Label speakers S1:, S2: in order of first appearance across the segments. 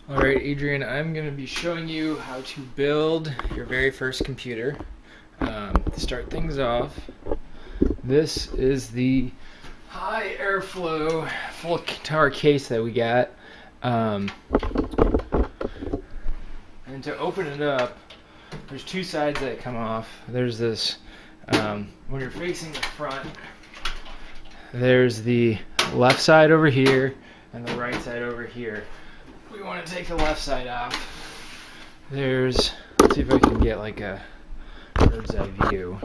S1: Alright, Adrian, I'm going to be showing you how to build your very first computer. To start things off, this is the high airflow full tower case that we got. And to open it up, there's two sides that come off. There's this, when you're facing the front, there's the left side over here and the right side over here. We want to take the left side off. Let's see if I can get like a bird's eye view.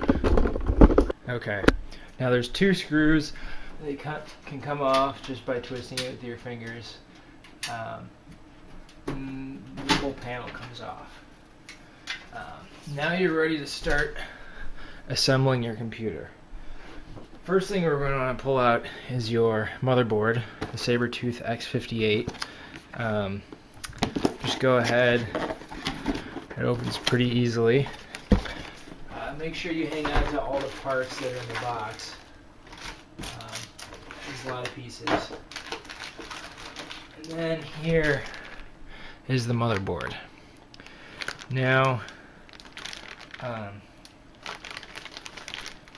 S1: Okay, now there's two screws. They can come off just by twisting it with your fingers. And the whole panel comes off. Now you're ready to start assembling your computer. First thing we're going to want to pull out is your motherboard, the Sabertooth X58. Just go ahead, it opens pretty easily. Make sure you hang on to all the parts that are in the box. There's a lot of pieces. And then here is the motherboard. Now,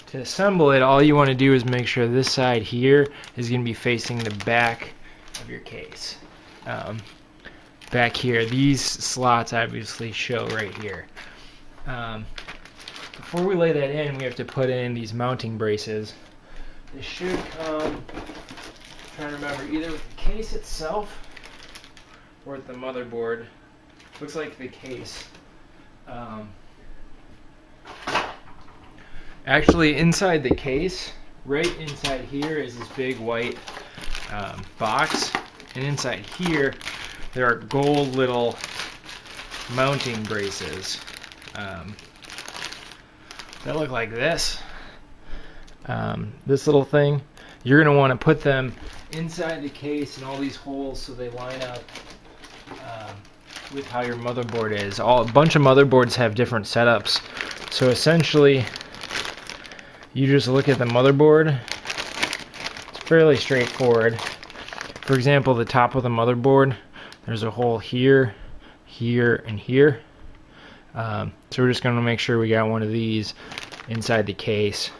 S1: to assemble it, all you want to do is make sure this side here is going to be facing the back of your case. Back here, these slots obviously show right here. Before we lay that in, we have to put in these mounting braces. They should come, I'm trying to remember, either with the case itself or with the motherboard. Looks like the case. Actually, inside the case, right inside here is this big white box, and inside here there are gold little mounting braces that look like this. This little thing, you're going to want to put them inside the case in all these holes so they line up with how your motherboard is. A bunch of motherboards have different setups, so essentially you just look at the motherboard. It's fairly straightforward. For example, the top of the motherboard, there's a hole here, here, and here. So we're just going to make sure we got one of these inside the case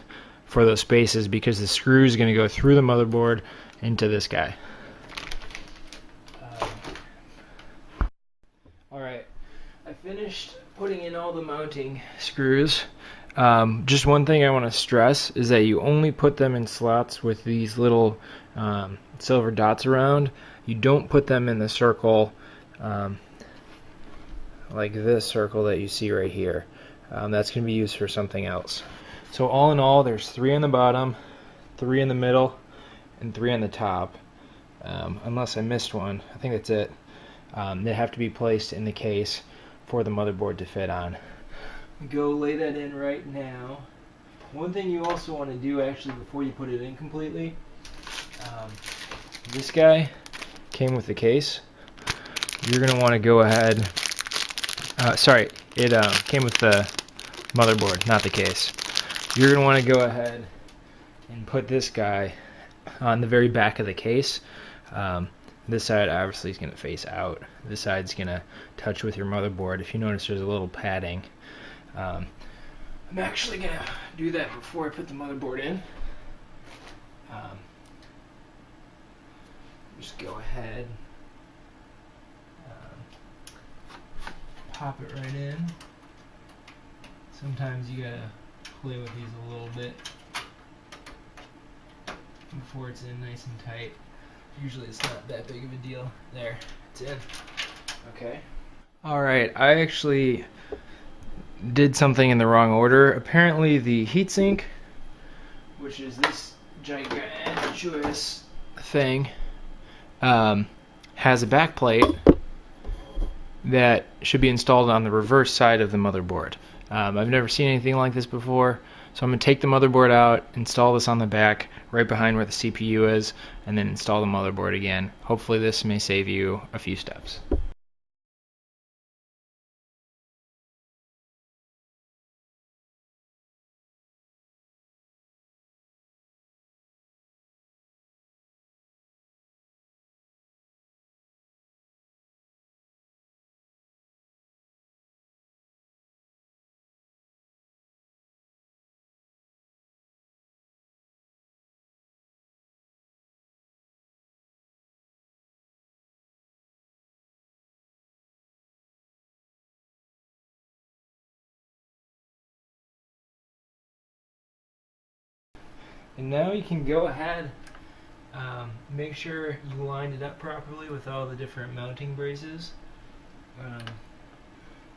S1: for those spaces, because the screw is going to go through the motherboard into this guy. Alright, I finished putting in all the mounting screws. Just one thing I want to stress is that you only put them in slots with these little silver dots around. You don't put them in the circle like this circle that you see right here. That's going to be used for something else. So all in all, there's 3 on the bottom, 3 in the middle, and 3 on the top. Unless I missed one, I think that's it. They have to be placed in the case for the motherboard to fit on. Go lay that in right now. One thing you also want to do actually before you put it in completely, this guy came with the case. You're going to want to go ahead, it came with the motherboard, not the case. You're going to want to go ahead and put this guy on the very back of the case. This side obviously is going to face out. This side's going to touch with your motherboard. If you notice, there's a little padding. I'm actually going to do that before I put the motherboard in. Just go ahead, pop it right in. Sometimes you gotta play with these a little bit before it's in nice and tight. Usually it's not that big of a deal. There, it's in. Okay. Alright, I actually did something in the wrong order. Apparently the heatsink, which is this gigantuous thing, has a back plate that should be installed on the reverse side of the motherboard. I've never seen anything like this before, so I'm going to take the motherboard out, install this on the back right behind where the CPU is, and then install the motherboard again. Hopefully this may save you a few steps. And now you can go ahead, make sure you lined it up properly with all the different mounting braces,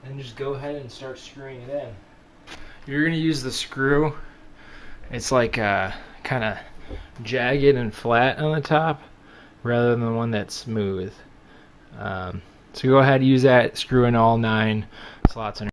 S1: and just go ahead and start screwing it in. You're going to use the screw. It's like kind of jagged and flat on the top rather than the one that's smooth. So go ahead and use that, screw in all 9 slots in.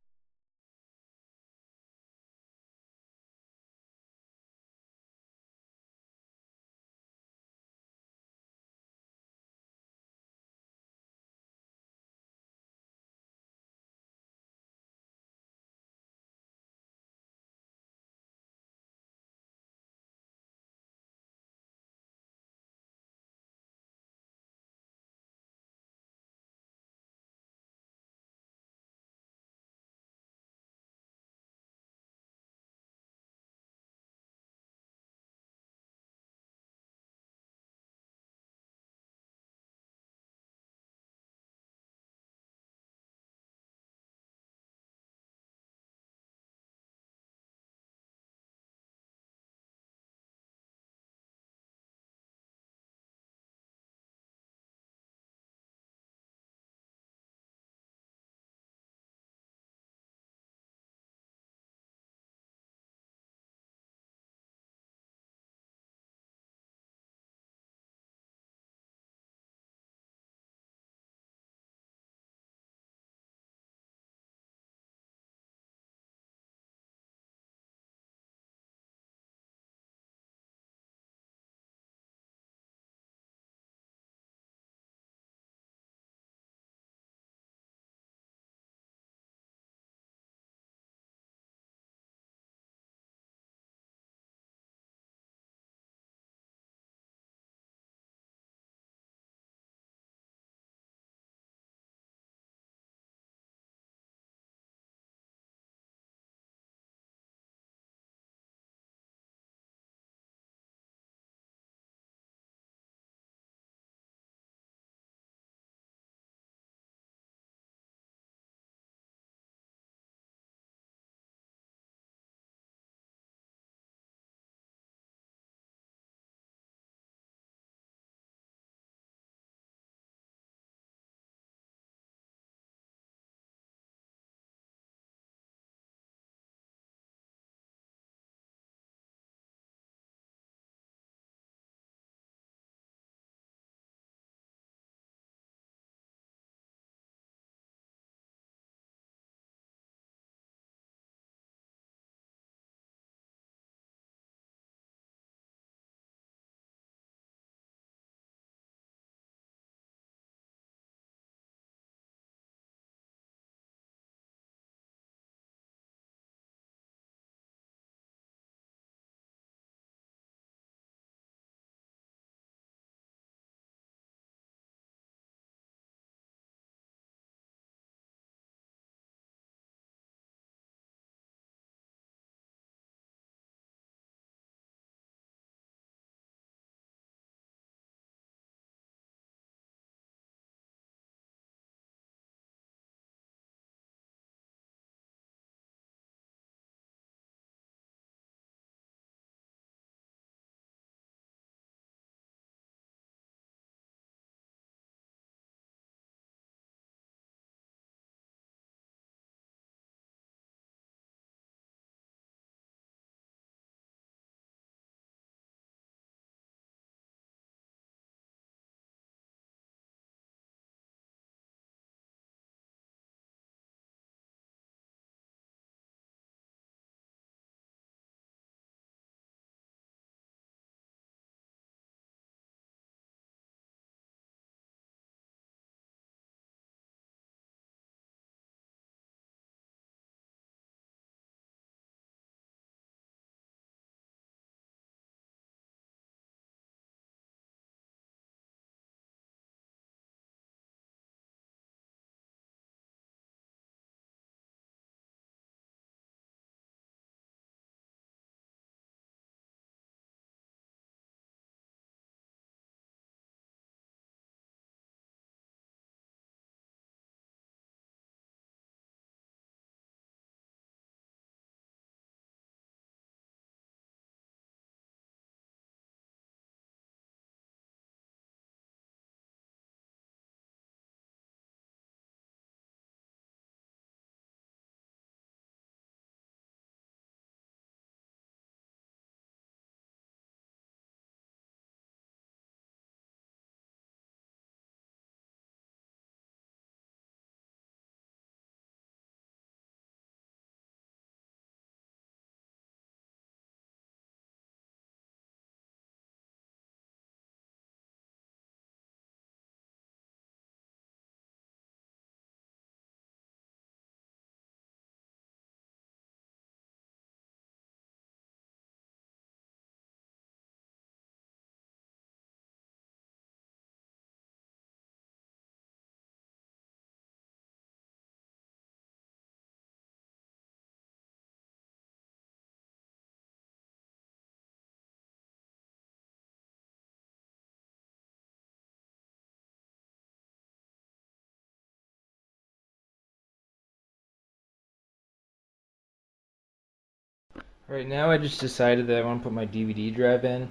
S1: Right now I just decided that I want to put my DVD drive in.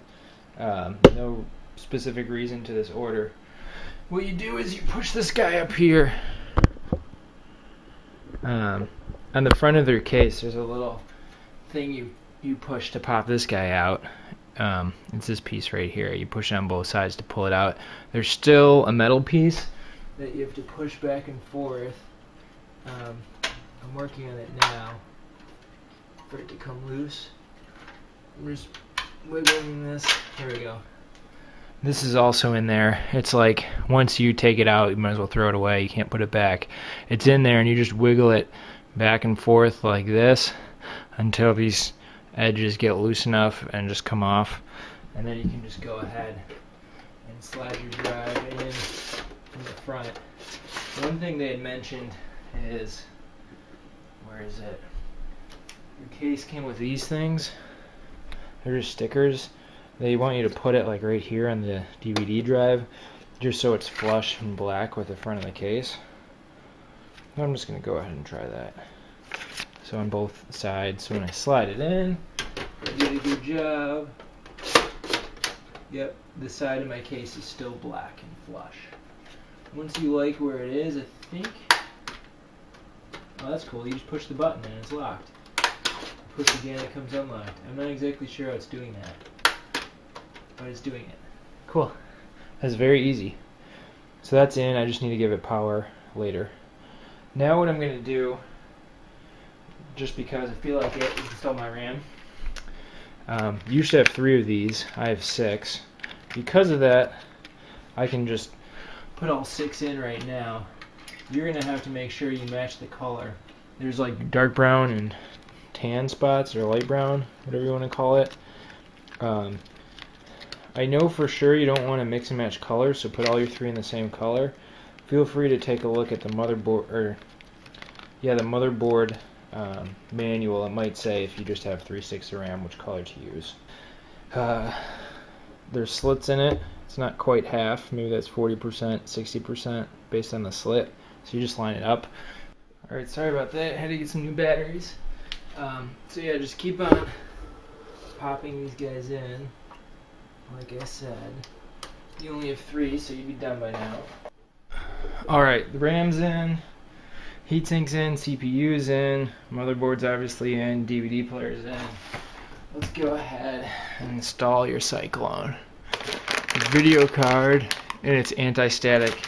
S1: No specific reason to this order. What you do is you push this guy up here. On the front of their case, there's a little thing you push to pop this guy out. It's this piece right here. You push it on both sides to pull it out. There's still a metal piece that you have to push back and forth. I'm working on it now for it to come loose. I'm just wiggling this. Here we go. This is also in there. It's like once you take it out, you might as well throw it away. You can't put it back. It's in there, and you just wiggle it back and forth like this until these edges get loose enough and just come off. And then you can just go ahead and slide your drive in from the front. One thing they had mentioned is, where is it? Your case came with these things. They're just stickers. They want you to put it like right here on the DVD drive, just so it's flush and black with the front of the case. I'm just going to go ahead and try that. So on both sides, so when I slide it in, I did a good job. Yep, the side of my case is still black and flush. Once you like where it is, I think, oh that's cool, you just push the button and it's locked. Push again, it comes unlocked. I'm not exactly sure how it's doing that, but it's doing it. Cool. That's very easy. So that's in. I just need to give it power later. Now what I'm going to do, just because I feel like it, is install my RAM. You should have 3 of these. I have 6. Because of that, I can just put all 6 in right now. You're going to have to make sure you match the color. There's like dark brown and tan spots, or light brown, whatever you want to call it. I know for sure you don't want to mix and match colors, so put all your 3 in the same color. Feel free to take a look at the motherboard, or yeah, the motherboard manual. It might say if you just have 3 sticks of RAM, which color to use. There's slits in it. It's not quite half. Maybe that's 40%, 60% based on the slit. So you just line it up. All right, sorry about that. I had to get some new batteries. So yeah, just keep on popping these guys in. Like I said, you only have 3, so you'd be done by now. Alright, the RAM's in, heatsink's in, CPU's in, motherboard's obviously in, DVD player's in. Let's go ahead and install your Cyclone. The video card in its anti-static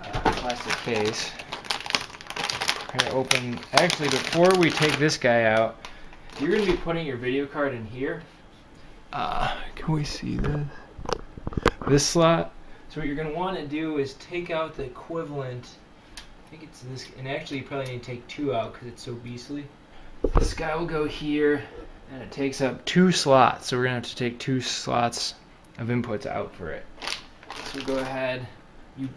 S1: plastic case. Actually, before we take this guy out, you're going to be putting your video card in here. Can we see this slot? So what you're going to want to do is take out the equivalent, I think it's this, and actually you probably need to take 2 out because it's so beastly. This guy will go here, and it takes up 2 slots, so we're going to have to take 2 slots of inputs out for it. So go ahead, you